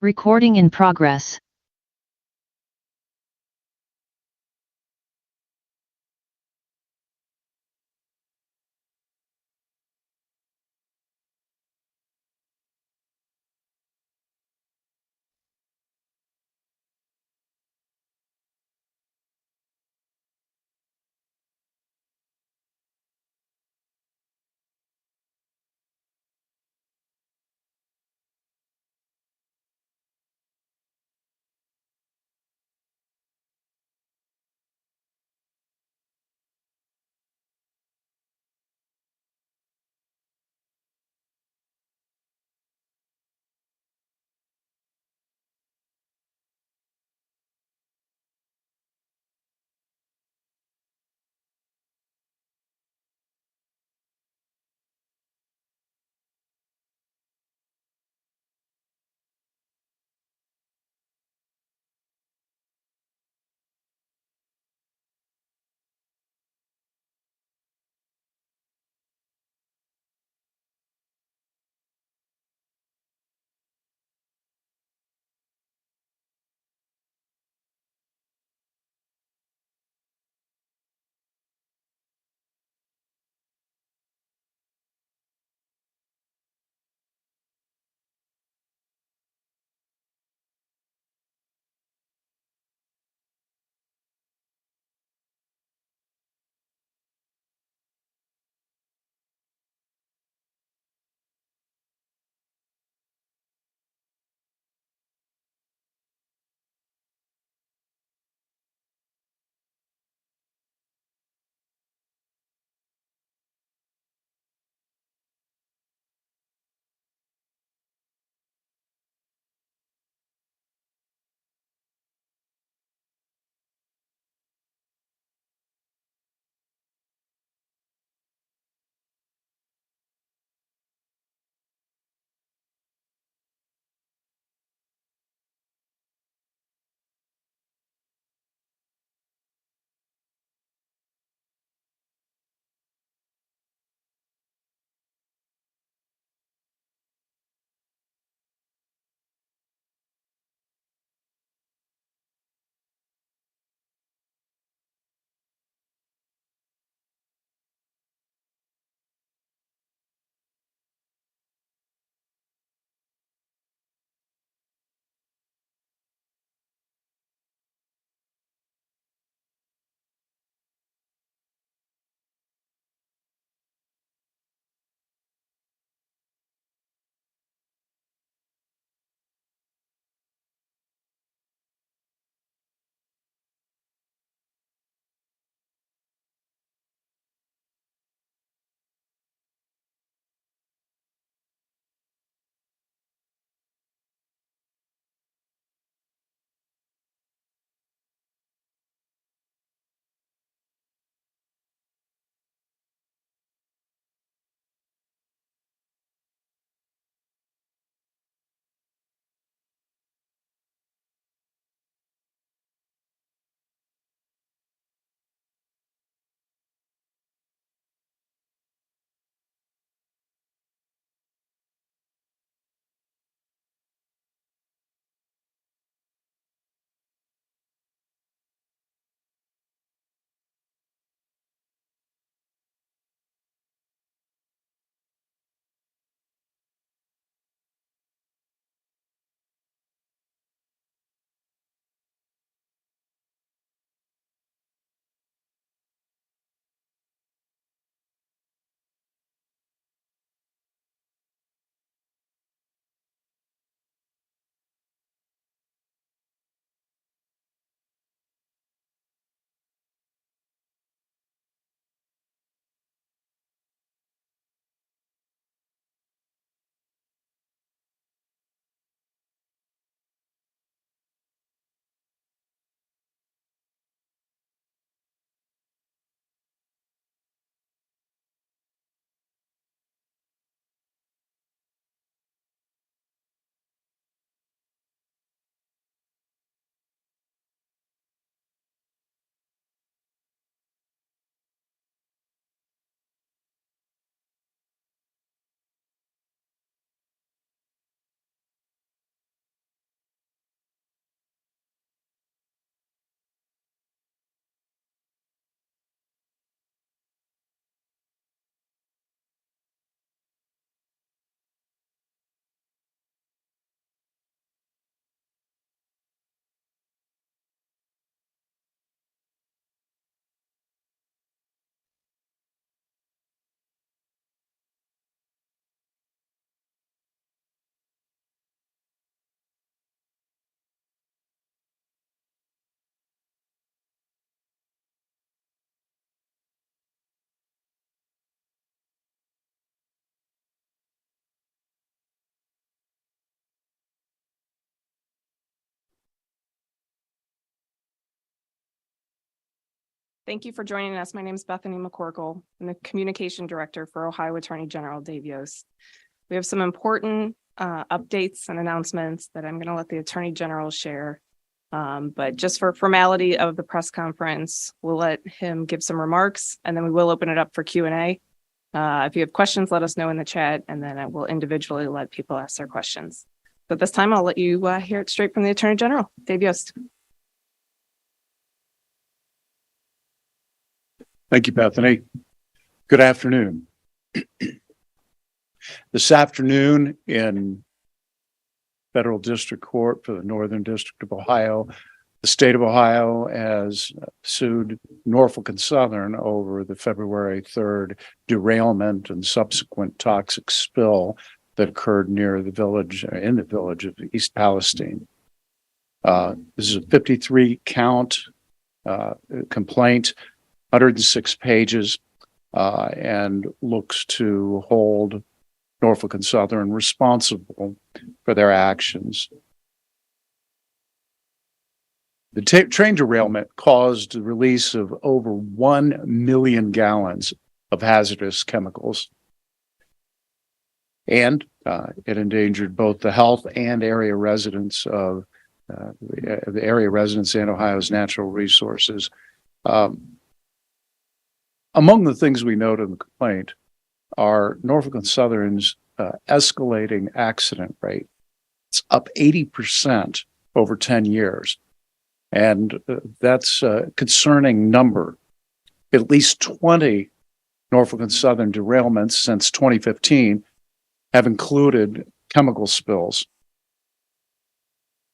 Recording in progress. Thank you for joining us. My name is Bethany McCorkle. I'm the Communication Director for Ohio Attorney General Dave Yost. We have some important updates and announcements that I'm going to let the Attorney General share. But just for formality of the press conference, we'll let him give some remarks, and then we will open it up for Q&A. If you have questions, let us know in the chat, and then I will individually let people ask their questions. But this time, I'll let you hear it straight from the Attorney General, Dave Yost. Thank you, Bethany. Good afternoon. This afternoon in Federal District Court for the Northern District of Ohio, the state of Ohio has sued Norfolk Southern over the February 3rd derailment and subsequent toxic spill that occurred near the village, in the village of East Palestine. This is a 53-count complaint, 106 pages, and looks to hold Norfolk Southern responsible for their actions. The train derailment caused the release of over 1 million gallons of hazardous chemicals, and it endangered both the health and area residents of the area residents and Ohio's natural resources. Among the things we note in the complaint are Norfolk Southern's escalating accident rate. It's up 80% over 10 years. And that's a concerning number. At least 20 Norfolk Southern derailments since 2015 have included chemical spills.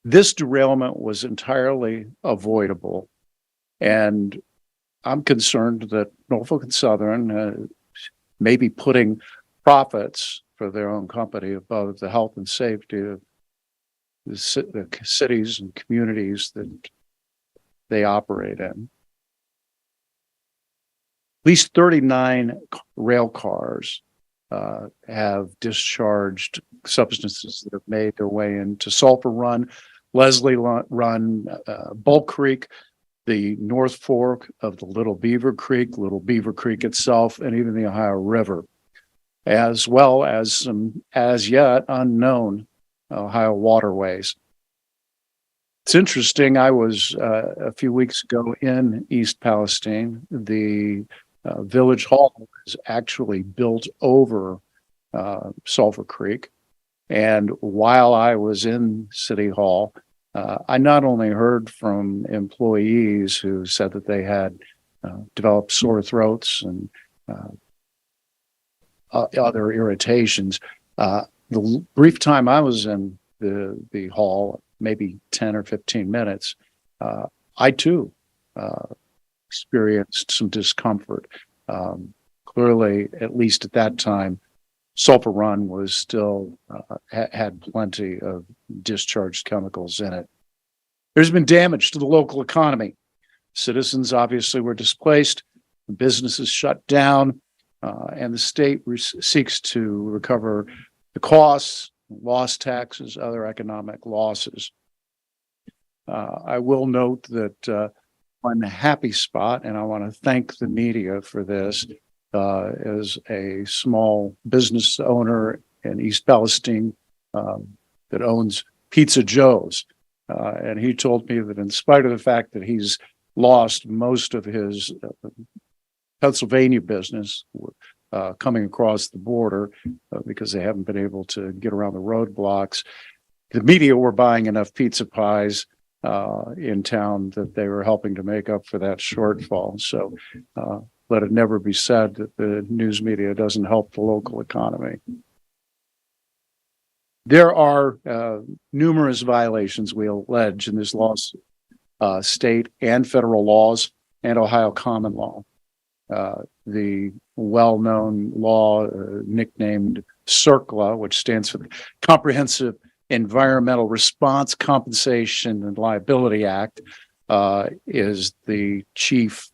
This derailment was entirely avoidable, and I'm concerned that Norfolk Southern may be putting profits for their own company above the health and safety of the cities and communities that they operate in. At least 39 rail cars have discharged substances that have made their way into Sulphur Run, Leslie Run, Bulk Creek, the North Fork of the Little Beaver Creek itself, and even the Ohio River, as well as some as yet unknown Ohio waterways. It's interesting, I was a few weeks ago in East Palestine. The village hall is actually built over Sulphur Creek. And while I was in City Hall, I not only heard from employees who said that they had developed sore throats and other irritations. The brief time I was in the hall, maybe 10 or 15 minutes, I too experienced some discomfort. Clearly, at least at that time, Sulphur Run was still had plenty of discharged chemicals in it. There's been damage to the local economy. Citizens obviously were displaced, businesses shut down, and the state seeks to recover the costs, lost taxes, other economic losses. I will note that one happy spot, and I want to thank the media for this, as a small business owner in East Palestine that owns Pizza Joe's. And he told me that in spite of the fact that he's lost most of his Pennsylvania business coming across the border because they haven't been able to get around the roadblocks, the media were buying enough pizza pies in town that they were helping to make up for that shortfall. So let it never be said that the news media doesn't help the local economy. There are numerous violations we allege in this lawsuit, state and federal laws and Ohio common law. The well-known law nicknamed CERCLA, which stands for the Comprehensive Environmental Response, Compensation, and Liability Act, is the chief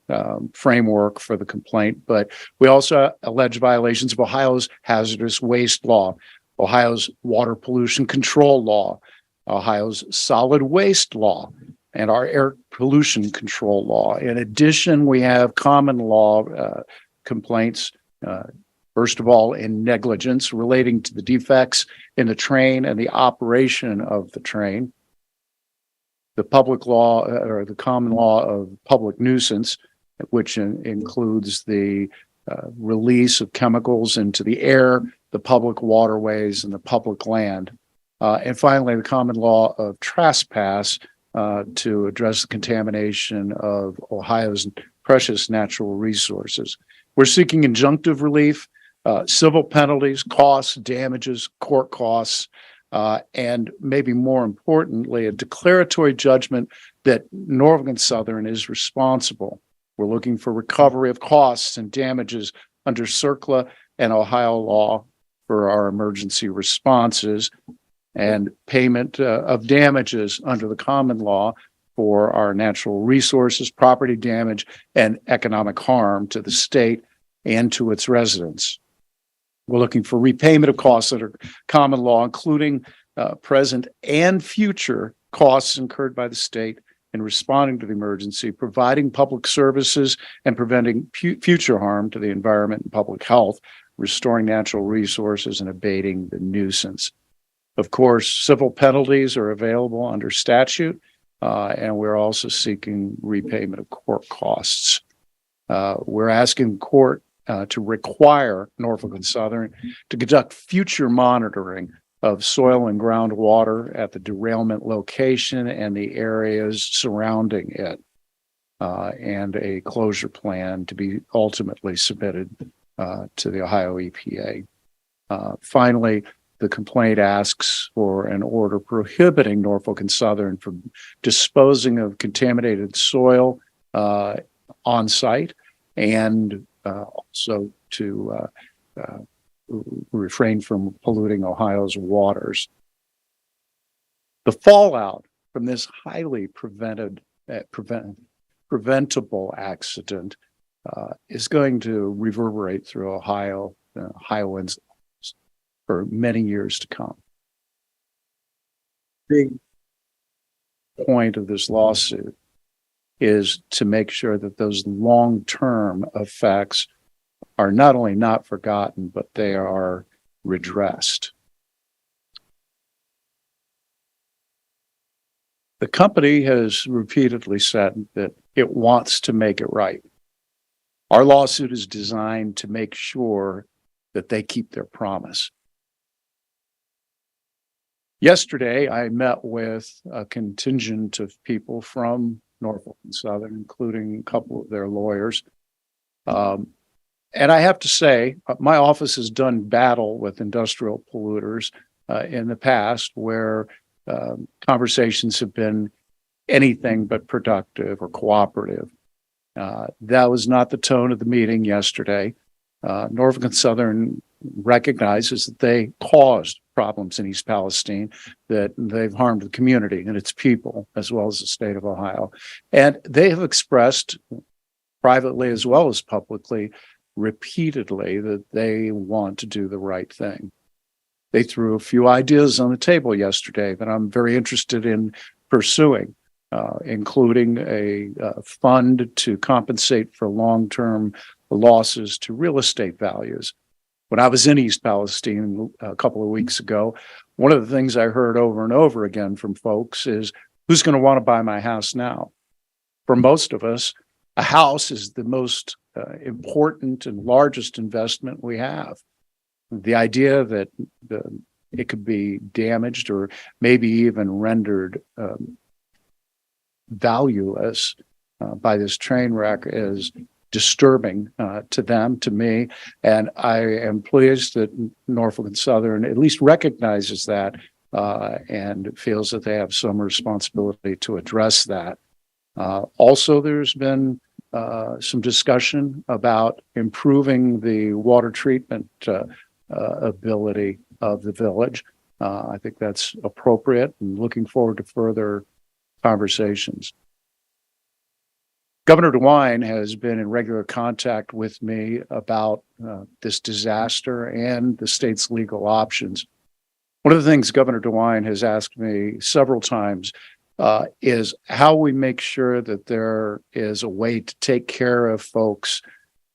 framework for the complaint. But we also allege violations of Ohio's hazardous waste law, Ohio's water pollution control law, Ohio's solid waste law, and our air pollution control law. In addition, we have common law complaints, first of all, in negligence relating to the defects in the train and the operation of the train. The public law or the common law of public nuisance, which includes the release of chemicals into the air, the public waterways, and the public land. And finally, the common law of trespass to address the contamination of Ohio's precious natural resources. We're seeking injunctive relief, civil penalties, costs, damages, court costs, and maybe more importantly, a declaratory judgment that Norfolk Southern is responsible. We're looking for recovery of costs and damages under CERCLA and Ohio law for our emergency responses, and payment of damages under the common law for our natural resources, property damage, and economic harm to the state and to its residents. We're looking for repayment of costs under common law, including present and future costs incurred by the state in responding to the emergency, providing public services, and preventing future harm to the environment and public health, restoring natural resources, and abating the nuisance. Of course, civil penalties are available under statute, and we're also seeking repayment of court costs. We're asking the court to require Norfolk Southern to conduct future monitoring of soil and groundwater at the derailment location and the areas surrounding it, and a closure plan to be ultimately submitted to the Ohio EPA. Finally, the complaint asks for an order prohibiting Norfolk Southern from disposing of contaminated soil on site, and also to refrain from polluting Ohio's waters. The fallout from this highly preventable accident is going to reverberate through Ohioans for many years to come. Big point of this lawsuit is to make sure that those long-term effects are not only not forgotten, but they are redressed. The company has repeatedly said that it wants to make it right. Our lawsuit is designed to make sure that they keep their promise. Yesterday, I met with a contingent of people from Norfolk Southern, including a couple of their lawyers. And I have to say, my office has done battle with industrial polluters in the past where conversations have been anything but productive or cooperative. That was not the tone of the meeting yesterday. Norfolk Southern recognizes that they caused problems in East Palestine, that they've harmed the community and its people, as well as the state of Ohio. And they have expressed privately as well as publicly repeatedly that they want to do the right thing. They threw a few ideas on the table yesterday that I'm very interested in pursuing, including a fund to compensate for long-term losses to real estate values. When I was in East Palestine a couple of weeks ago, one of the things I heard over and over again from folks is, who's going to want to buy my house now? For most of us, a house is the most important and largest investment we have. The idea that it could be damaged or maybe even rendered valueless by this train wreck is disturbing to them, to me, and I am pleased that Norfolk Southern at least recognizes that and feels that they have some responsibility to address that. Also, there's been some discussion about improving the water treatment ability of the village. I think that's appropriate, and looking forward to further conversations. Governor DeWine has been in regular contact with me about this disaster and the state's legal options. One of the things Governor DeWine has asked me several times is how we make sure that there is a way to take care of folks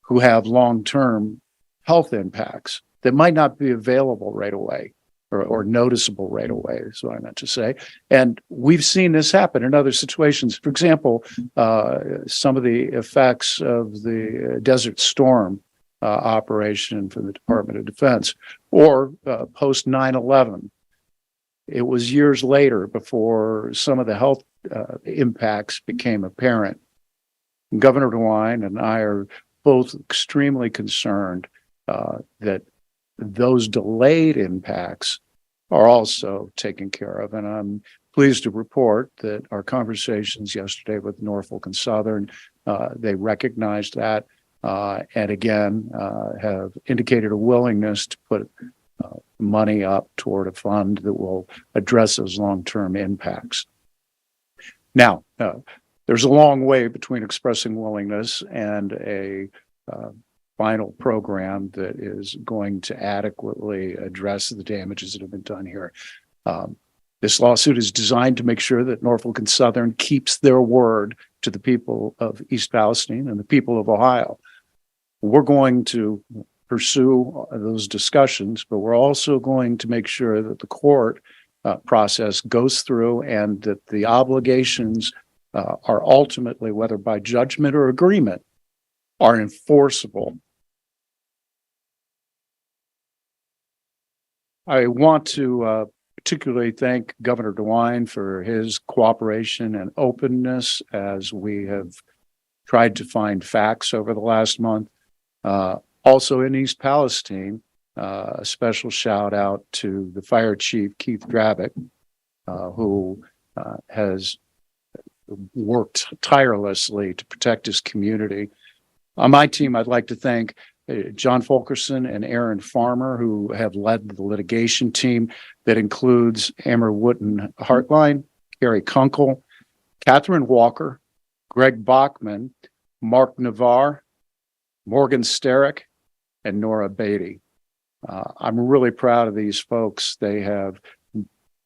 who have long-term health impacts that might not be available right away or noticeable right away, is what I meant to say. And we've seen this happen in other situations. For example, some of the effects of the Desert Storm operation for the Department of Defense, or post 9/11. It was years later before some of the health impacts became apparent. Governor DeWine and I are both extremely concerned that those delayed impacts are also taken care of. And I'm pleased to report that our conversations yesterday with Norfolk and Southern, they recognized that and again have indicated a willingness to put money up toward a fund that will address those long-term impacts. Now, there's a long way between expressing willingness and a final program that is going to adequately address the damages that have been done here. This lawsuit is designed to make sure that Norfolk and Southern keeps their word to the people of East Palestine and the people of Ohio. We're going to pursue those discussions, but we're also going to make sure that the court process goes through and that the obligations are ultimately, whether by judgment or agreement, are enforceable. I want to particularly thank Governor DeWine for his cooperation and openness as we have tried to find facts over the last month. Also in East Palestine, a special shout out to the fire chief, Keith Dravick, who has worked tirelessly to protect his community. On my team, I'd like to thank John Fulkerson and Aaron Farmer, who have led the litigation team that includes Amber Wooten Hartline, Carrie Kunkel, Catherine Walker, Greg Bachman, Mark Navarre, Morgan Sterick, and Nora Beatty. I'm really proud of these folks. They have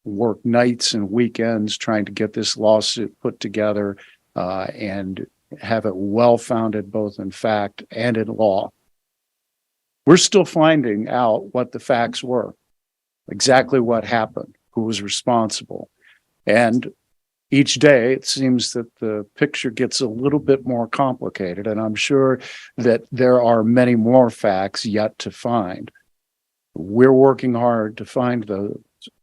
worked nights and weekends trying to get this lawsuit put together and have it well-founded both in fact and in law. We're still finding out what the facts were, exactly what happened, who was responsible. And each day, it seems that the picture gets a little bit more complicated, and I'm sure that there are many more facts yet to find. We're working hard to find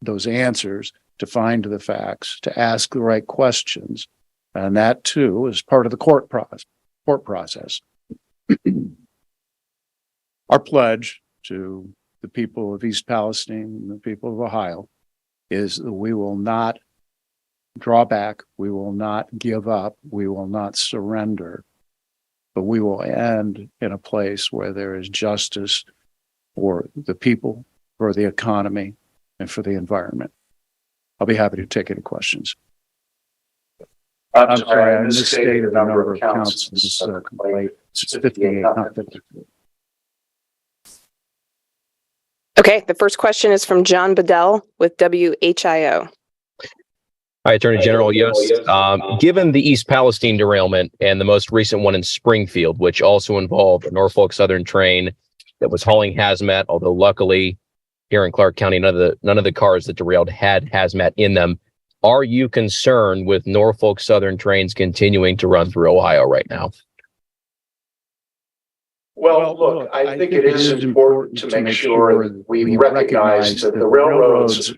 those answers, to find the facts, to ask the right questions, and that too is part of the court process. Our pledge to the people of East Palestine and the people of Ohio is that we will not draw back, we will not give up, we will not surrender, but we will end in a place where there is justice for the people, for the economy, and for the environment. I'll be happy to take any questions. I'm sorry, I misstated the number of counts in this complaint. It's 58, not 53. Okay, the first question is from John Bedell with WHIO. Hi, Attorney General Yost. Given the East Palestine derailment and the most recent one in Springfield, which also involved a Norfolk Southern train that was hauling hazmat, although luckily here in Clark County, none of the cars that derailed had hazmat in them. Are you concerned with Norfolk Southern trains continuing to run through Ohio right now? Well, look, I think it is important to make sure that we recognize that the railroads,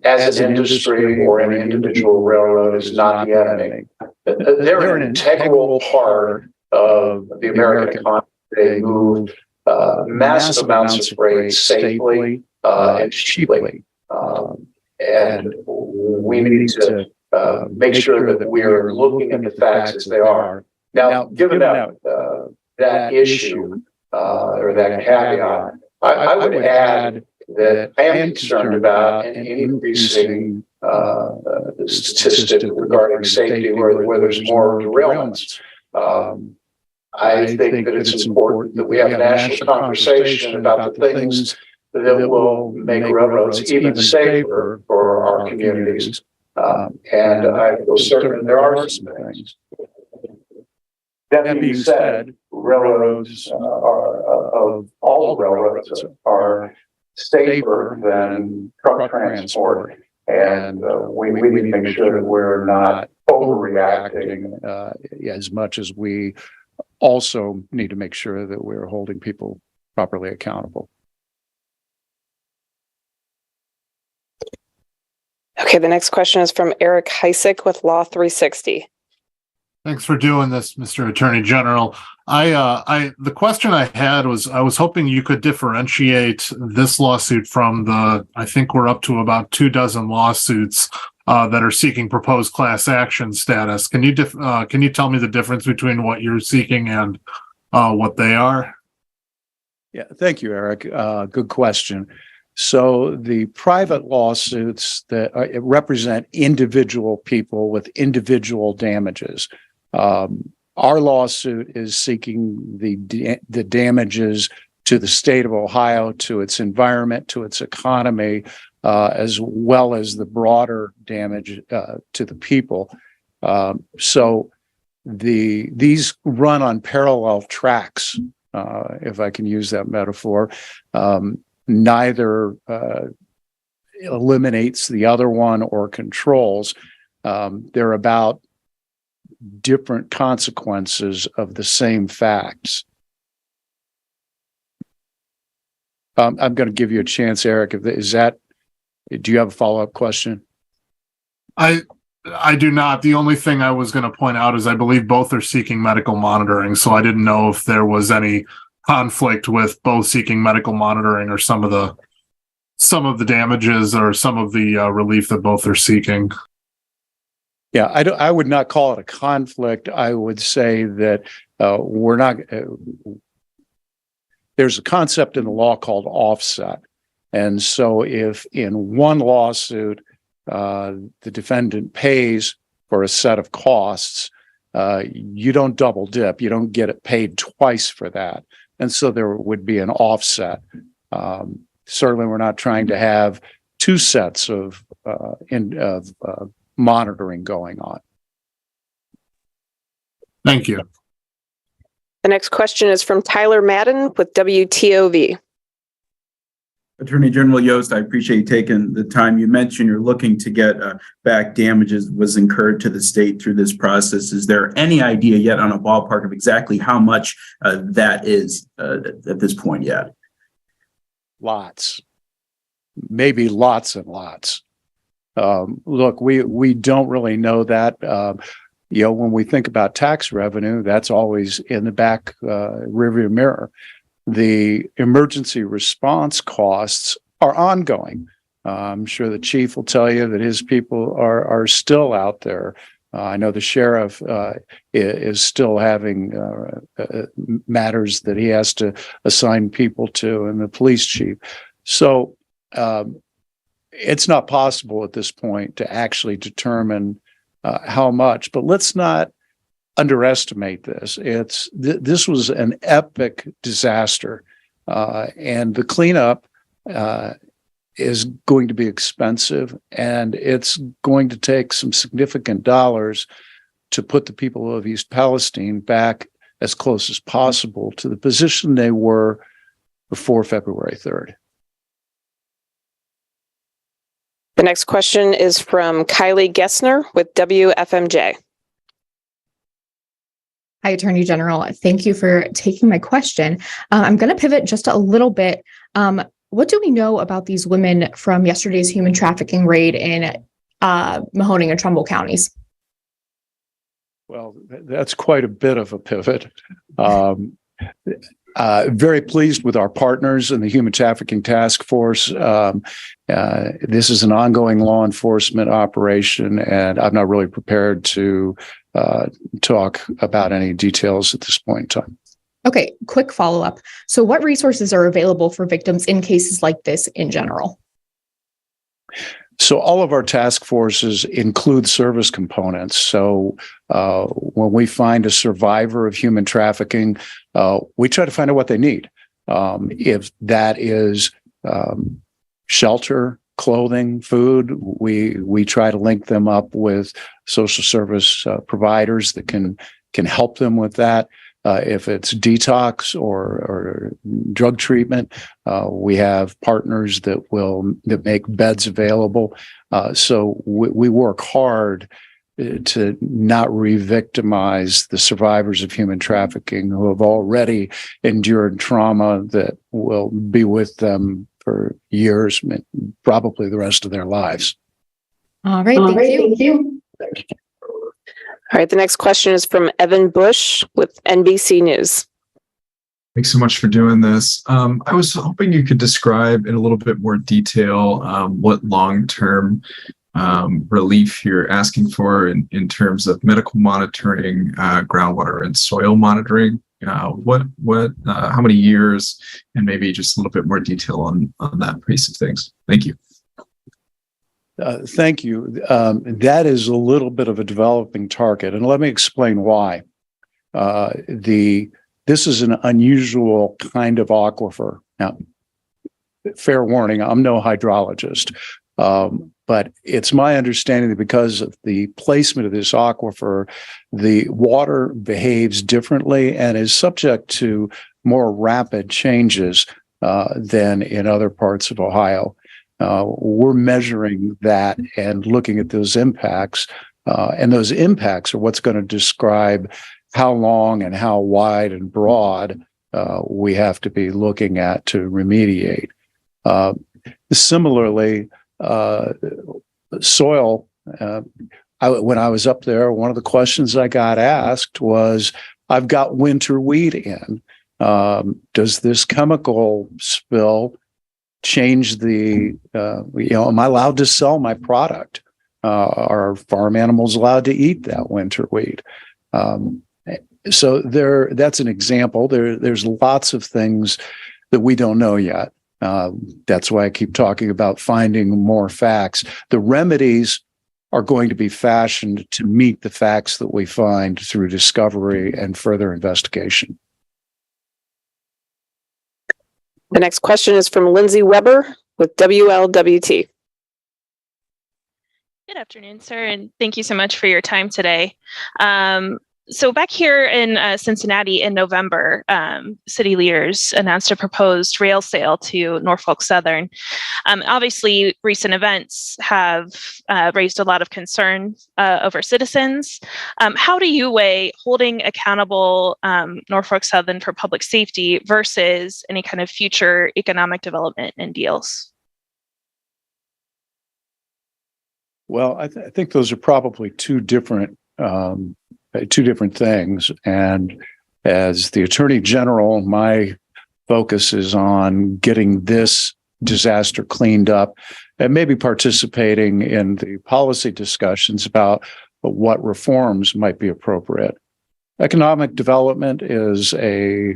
as an industry or an individual railroad, is not the enemy. They're an integral part of the American economy. They move massive amounts of freight safely and cheaply. And we need to make sure that we are looking at the facts as they are. Now, given that issue or that caveat, I would add that I am concerned about an increasing statistic regarding safety where there's more derailments. I think that it's important that we have a national conversation about the things that will make railroads even safer for our communities. And I feel certain there are some things. That being said, railroads of all railroads are safer than truck transport. And we need to make sure that we're not overreacting as much as we also need to make sure that we're holding people properly accountable. Okay, the next question is from Eric Heisek with Law 360. Thanks for doing this, Mr. Attorney General. The question I had was, I was hoping you could differentiate this lawsuit from I think we're up to about 24 lawsuits that are seeking proposed class action status. Can you tell me the difference between what you're seeking and what they are? Yeah, thank you, Eric. Good question. So the private lawsuits that represent individual people with individual damages. Our lawsuit is seeking the damages to the state of Ohio, to its environment, to its economy, as well as the broader damage to the people. So these run on parallel tracks, if I can use that metaphor. Neither eliminates the other one or controls. They're about different consequences of the same facts. I'm going to give you a chance, Eric. Do you have a follow-up question? I do not. The only thing I was going to point out is I believe both are seeking medical monitoring. So I didn't know if there was any conflict with both seeking medical monitoring or some of the damages or some of the relief that both are seeking. Yeah, I would not call it a conflict. I would say that we're not. There's a concept in the law called offset, and so if in one lawsuit the defendant pays for a set of costs, you don't double dip. You don't get it paid twice for that. And so there would be an offset. Certainly, we're not trying to have two sets of monitoring going on. Thank you. The next question is from Tyler Madden with WTOV. Attorney General Yost, I appreciate you taking the time. You mentioned you're looking to get back damages was incurred to the state through this process. Is there any idea yet on a ballpark of exactly how much that is at this point yet? Lots, maybe lots and lots. Look, we don't really know that. When we think about tax revenue, that's always in the back rearview mirror. The emergency response costs are ongoing. I'm sure the chief will tell you that his people are still out there. I know the sheriff is still having matters that he has to assign people to, and the police chief. So it's not possible at this point to actually determine how much, but let's not underestimate this. This was an epic disaster, and the cleanup is going to be expensive, and it's going to take some significant dollars to put the people of East Palestine back as close as possible to the position they were before February 3rd. The next question is from Kylie Gessner with WFMJ. Hi, Attorney General. Thank you for taking my question. I'm going to pivot just a little bit. What do we know about these women from yesterday's human trafficking raid in Mahoning and Trumbull counties? Well, that's quite a bit of a pivot. Very pleased with our partners in the Human Trafficking Task Force. This is an ongoing law enforcement operation, and I'm not really prepared to talk about any details at this point in time. Okay, quick follow-up. So what resources are available for victims in cases like this in general? So all of our task forces include service components. So when we find a survivor of human trafficking, we try to find out what they need. If that is shelter, clothing, food. We try to link them up with social service providers that can help them with that. If it's detox or drug treatment, we have partners that make beds available. So we work hard to not re-victimize the survivors of human trafficking who have already endured trauma that will be with them for years, probably the rest of their lives. All right, thank you. All right, the next question is from Evan Bush with NBC News. Thanks so much for doing this. I was hoping you could describe in a little bit more detail what long-term relief you're asking for in terms of medical monitoring, groundwater and soil monitoring. How many years, and maybe just a little bit more detail on that piece of things. Thank you. Thank you. That is a little bit of a developing target, and let me explain why. This is an unusual kind of aquifer. Now, fair warning, I'm no hydrologist, but it's my understanding that because of the placement of this aquifer, the water behaves differently and is subject to more rapid changes than in other parts of Ohio. We're measuring that and looking at those impacts, and those impacts are what's going to describe how long and how wide and broad we have to be looking at to remediate. Similarly, soil, when I was up there, one of the questions I got asked was, I've got winter wheat in. Does this chemical spill change am I allowed to sell my product? Are farm animals allowed to eat that winter wheat? So that's an example. There's lots of things that we don't know yet. That's why I keep talking about finding more facts. The remedies are going to be fashioned to meet the facts that we find through discovery and further investigation. The next question is from Lindsay Weber with WLWT. Good afternoon, sir, and thank you so much for your time today. So back here in Cincinnati in November, city leaders announced a proposed rail sale to Norfolk Southern. Obviously, recent events have raised a lot of concern over citizens. How do you weigh holding accountable Norfolk Southern for public safety versus any kind of future economic development and deals? Well, I think those are probably two different things. And as the Attorney General, my focus is on getting this disaster cleaned up and maybe participating in the policy discussions about what reforms might be appropriate. Economic development is a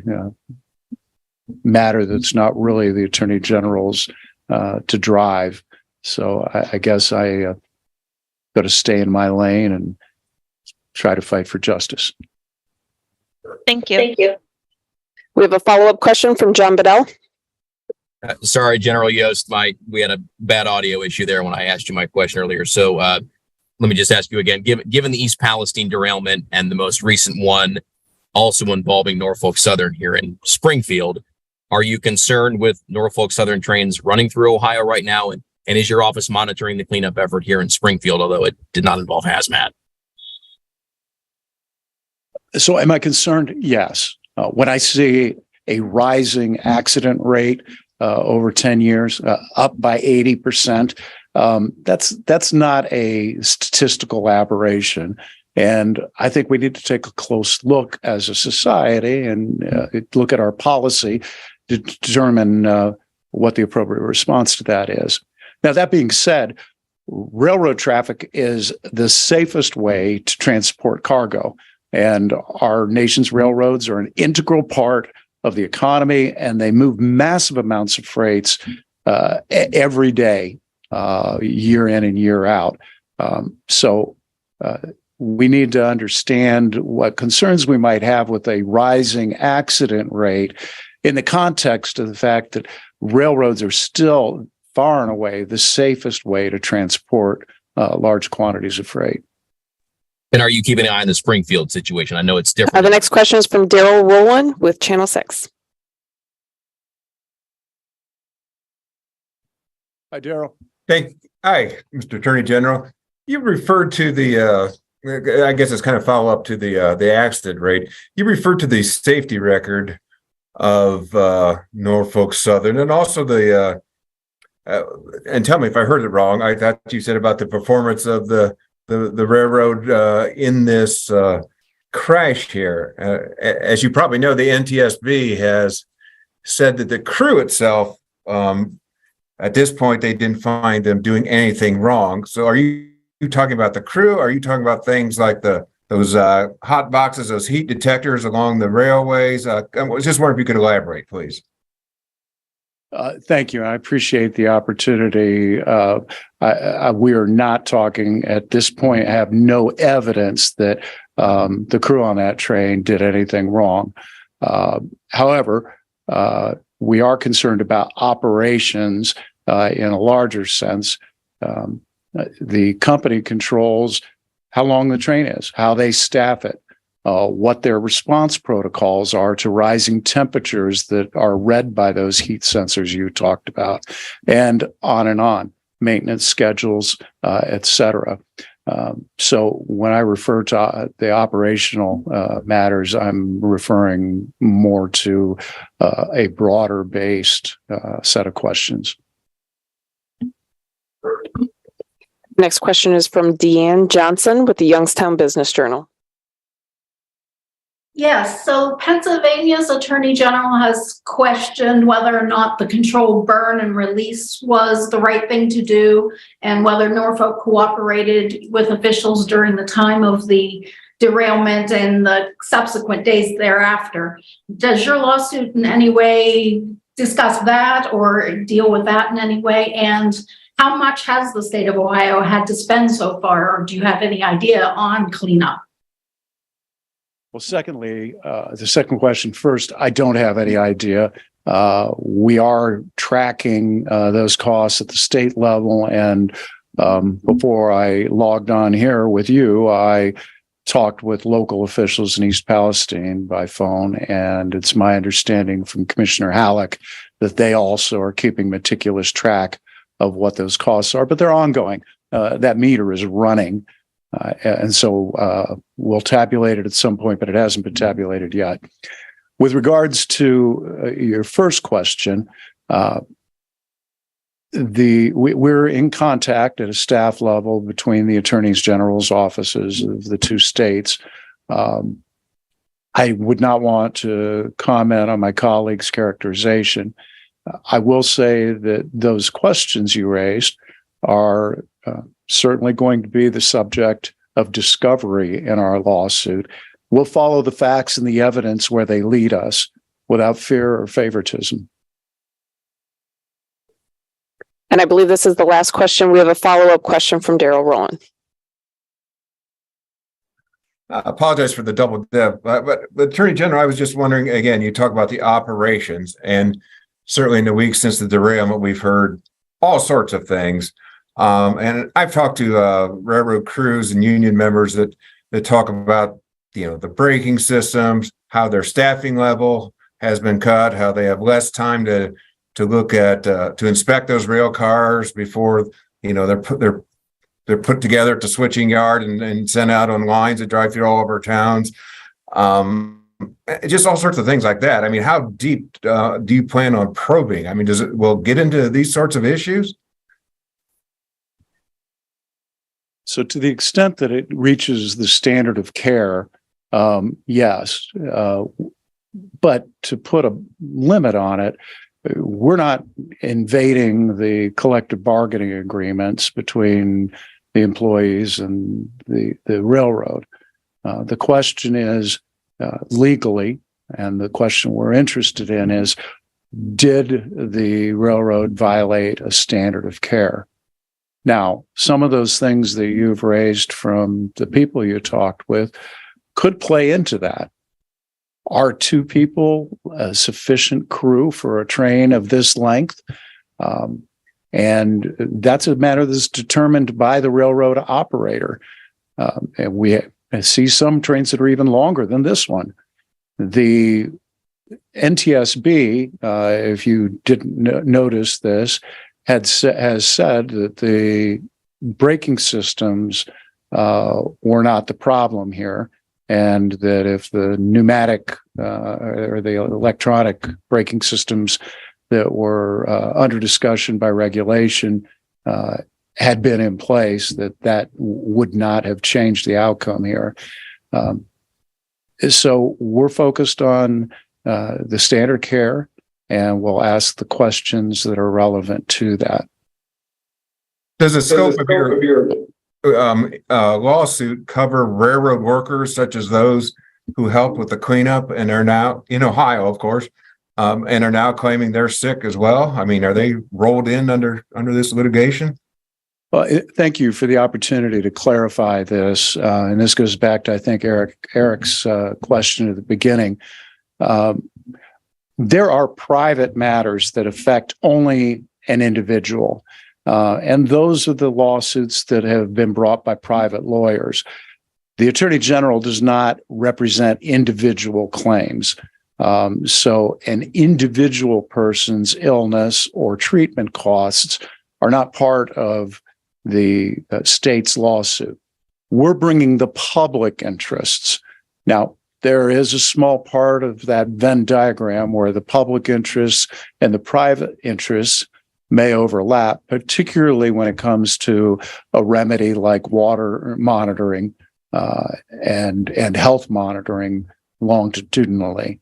matter that's not really the Attorney General's to drive. So I guess I got to stay in my lane and try to fight for justice. Thank you. Thank you. We have a follow-up question from John Bedell. Sorry, General Yost, we had a bad audio issue there when I asked you my question earlier. So let me just ask you again, given the East Palestine derailment and the most recent one also involving Norfolk Southern here in Springfield, are you concerned with Norfolk Southern trains running through Ohio right now? And is your office monitoring the cleanup effort here in Springfield, although it did not involve hazmat? So am I concerned? Yes. When I see a rising accident rate over 10 years, up by 80%, that's not a statistical aberration. And I think we need to take a close look as a society and look at our policy to determine what the appropriate response to that is. Now, that being said, railroad traffic is the safest way to transport cargo. And our nation's railroads are an integral part of the economy, and they move massive amounts of freights every day, year in and year out. So we need to understand what concerns we might have with a rising accident rate in the context of the fact that railroads are still far and away the safest way to transport large quantities of freight. And are you keeping an eye on the Springfield situation? I know it's different. The next question is from Daryl Rowland with Channel 6. Hi, Daryl. Hi, Mr. Attorney General. You referred to the, I guess it's kind of follow up to the accident rate. You referred to the safety record of Norfolk Southern and also the, and tell me if I heard it wrong. I thought you said about the performance of the railroad in this crash here. As you probably know, the NTSB has said that the crew itself, at this point, they didn't find them doing anything wrong. So are you talking about the crew? Are you talking about things like those hot boxes, those heat detectors along the railways? I was just wondering if you could elaborate, please. Thank you. I appreciate the opportunity. We are not talking at this point. I have no evidence that the crew on that train did anything wrong. However, we are concerned about operations in a larger sense. The company controls how long the train is, how they staff it, what their response protocols are to rising temperatures that are read by those heat sensors you talked about, and on, maintenance schedules, et cetera. So when I refer to the operational matters, I'm referring more to a broader based set of questions. Next question is from Deanne Johnson with the Youngstown Business Journal. Yes, so Pennsylvania's Attorney General has questioned whether or not the controlled burn and release was the right thing to do and whether Norfolk cooperated with officials during the time of the derailment and the subsequent days thereafter. Does your lawsuit in any way discuss that or deal with that in any way? And how much has the state of Ohio had to spend so far, or do you have any idea on cleanup? Well, secondly, the second question first, I don't have any idea. We are tracking those costs at the state level. And before I logged on here with you, I talked with local officials in East Palestine by phone. And it's my understanding from Commissioner Halleck that they also are keeping meticulous track of what those costs are, but they're ongoing. That meter is running. And so we'll tabulate it at some point, but it hasn't been tabulated yet. With regards to your first question, we're in contact at a staff level between the attorneys general's offices of the two states. I would not want to comment on my colleague's characterization. I will say that those questions you raised are certainly going to be the subject of discovery in our lawsuit. We'll follow the facts and the evidence where they lead us without fear or favoritism. And I believe this is the last question. We have a follow-up question from Daryl Rowland. I apologize for the double dip, but Attorney General, I was just wondering, again, you talk about the operations, and certainly in the weeks since the derailment, we've heard all sorts of things. And I've talked to railroad crews and union members that talk about, the braking systems, how their staffing level has been cut, how they have less time to look at to inspect those rail cars before they're put together at the switching yard and sent out on lines that drive through all of our towns. Just all sorts of things like that. I mean, how deep do you plan on probing? I mean, will it get into these sorts of issues? So to the extent that it reaches the standard of care, yes. But to put a limit on it, we're not invading the collective bargaining agreements between the employees and the railroad. The question is legally, and the question we're interested in is, did the railroad violate a standard of care? Now, some of those things that you've raised from the people you talked with could play into that. Are two people a sufficient crew for a train of this length? And that's a matter that's determined by the railroad operator. And we see some trains that are even longer than this one. The NTSB, if you didn't notice this, has said that the braking systems were not the problem here, and that if the pneumatic or the electronic braking systems that were under discussion by regulation had been in place, that would not have changed the outcome here. So we're focused on the standard care, and we'll ask the questions that are relevant to that. Does the scope of your lawsuit cover railroad workers such as those who helped with the cleanup and are now in Ohio, of course, and are now claiming they're sick as well? I mean, are they rolled in under this litigation? Well, thank you for the opportunity to clarify this. And this goes back to, I think, Eric's question at the beginning. There are private matters that affect only an individual. And those are the lawsuits that have been brought by private lawyers. The Attorney General does not represent individual claims. So an individual person's illness or treatment costs are not part of the state's lawsuit. We're bringing the public interests. Now, there is a small part of that Venn diagram where the public interests and the private interests may overlap, particularly when it comes to a remedy like water monitoring and health monitoring longitudinally.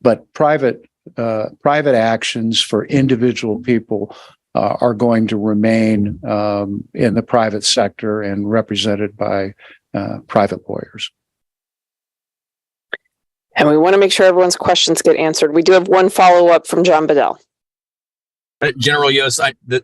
But private actions for individual people are going to remain in the private sector and represented by private lawyers. And we want to make sure everyone's questions get answered. We do have one follow-up from John Bedell. General Yost,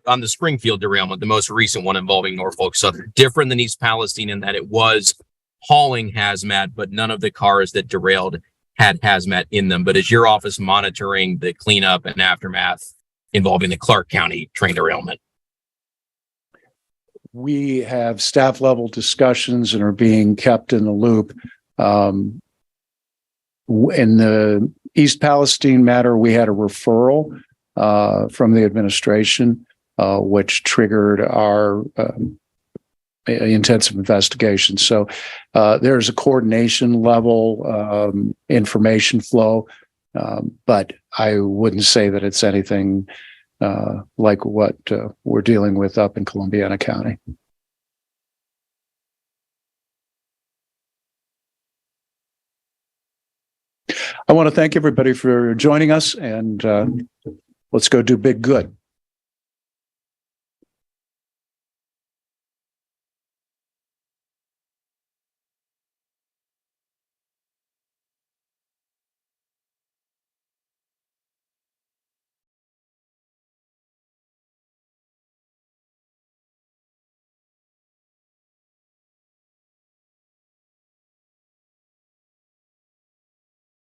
on the Springfield derailment, the most recent one involving Norfolk Southern, different than East Palestine in that it was hauling hazmat, but none of the cars that derailed had hazmat in them. But is your office monitoring the cleanup and aftermath involving the Clark County train derailment? We have staff level discussions and are being kept in the loop. In the East Palestine matter, we had a referral from the administration, which triggered our intensive investigation. So there's a coordination level information flow, but I wouldn't say that it's anything like what we're dealing with up in Columbiana County. I want to thank everybody for joining us, and let's go do big good.